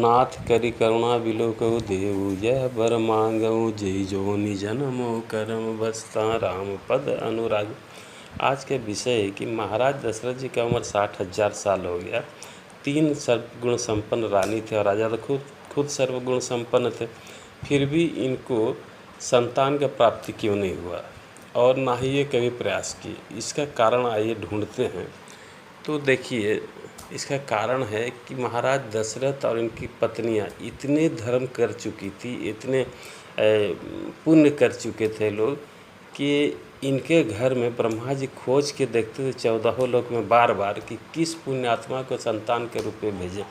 नाथ करि करुणा बिलो कहु देवु यह बर मांगऊ जय जोनि जन्मो करम बसता राम पद अनुराग। आज के विषय है कि महाराज दशरथ जी का उम्र 60,000 साल हो गया। 3 सर्वगुण संपन्न रानी थे और राजा तो खुद सर्वगुण संपन्न थे, फिर भी इनको संतान का प्राप्ति क्यों नहीं हुआ और ना ही ये कभी प्रयास किए। इसका कारण आइए ढूंढते हैं। तो देखिए, इसका कारण है कि महाराज दशरथ और इनकी पत्नियां इतने धर्म कर चुकी थी, इतने पुण्य कर चुके थे लोग कि इनके घर में ब्रह्मा जी खोज के देखते थे 14 लोक में बार बार कि किस पुण्यात्मा को संतान के रूप में भेजें,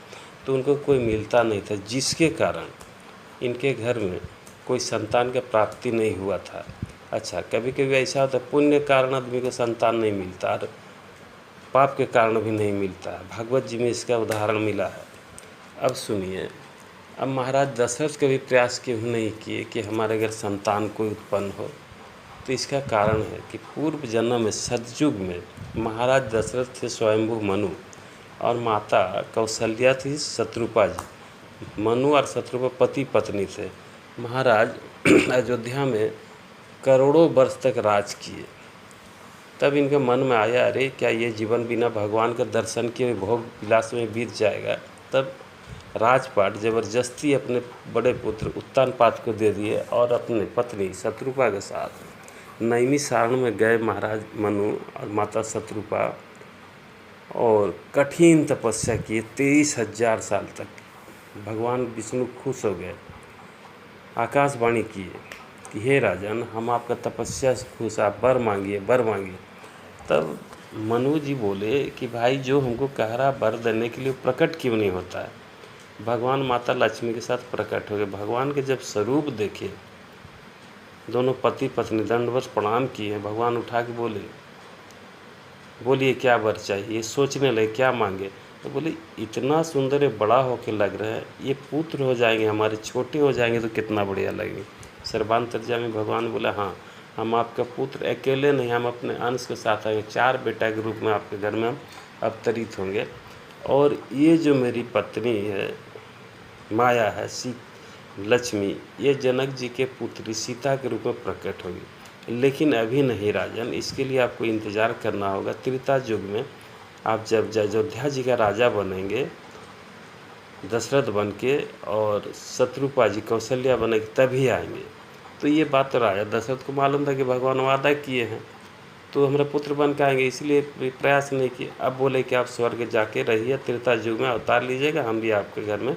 तो उनको कोई मिलता नहीं था, जिसके कारण इनके घर में कोई संतान की प्राप्ति नहीं हुआ था। अच्छा, कभी कभी ऐसा होता है पुण्य कारण आदमी को संतान नहीं मिलता और पाप के कारण भी नहीं मिलता है। भागवत जी में इसका उदाहरण मिला है। अब सुनिए, अब महाराज दशरथ कभी प्रयास क्यों नहीं किए कि हमारे घर संतान कोई उत्पन्न हो। तो इसका कारण है कि पूर्व जन्म में सतयुग में महाराज दशरथ थे स्वयंभू मनु और माता कौशल्या थी शत्रुपा जी। मनु और शत्रुपा पति पत्नी थे। महाराज अयोध्या में करोड़ों वर्ष तक राज किए। तब इनके मन में आया, अरे क्या ये जीवन बिना भगवान का दर्शन किए भोग विलास में बीत जाएगा। तब राजपाट जबरदस्ती अपने बड़े पुत्र उत्तानपाद को दे दिए और अपने पत्नी शत्रुपा के साथ नैमिषारण्य में गए महाराज मनु और माता शत्रुपा और कठिन तपस्या किए 23,000 साल तक। भगवान विष्णु खुश हो गए, आकाशवाणी किए कि हे राजन, हम आपका तपस्या से खुश, आप वर मांगिए वर मांगिए। तब मनु जी बोले कि भाई जो हमको कह रहा वर देने के लिए प्रकट क्यों नहीं होता है। भगवान माता लक्ष्मी के साथ प्रकट हो गए। भगवान के जब स्वरूप देखे, दोनों पति पत्नी दंडवत प्रणाम किए। भगवान उठा के बोलिए क्या वर चाहिए। सोचने लगे क्या मांगे, तो बोले इतना सुंदर बड़ा होके लग रहा है, ये पुत्र हो जाएंगे हमारे, छोटे हो जाएंगे तो कितना बढ़िया लगेंगे। सर्वांतर्यामी में भगवान बोला, हाँ हम आपका पुत्र अकेले नहीं, हम अपने अंश के साथ आएंगे, 4 बेटा के रूप में आपके घर में हम अवतरित होंगे। और ये जो मेरी पत्नी है माया है लक्ष्मी, ये जनक जी के पुत्री सीता के रूप में प्रकट होगी। लेकिन अभी नहीं राजन, इसके लिए आपको इंतज़ार करना होगा। त्रेता युग में आप जब अयोध्या जी का राजा बनेंगे दशरथ बन के और शत्रुपा जी कौशल्या बनेगी, तभी आएंगे। तो ये बात तो राजा दशरथ को मालूम था कि भगवान वादा किए हैं तो हमारे पुत्र बन के आएंगे, इसलिए प्रयास नहीं किए। अब बोले कि आप स्वर्ग जाके रहिए, त्रेता युग में अवतार लीजिएगा, हम भी आपके घर में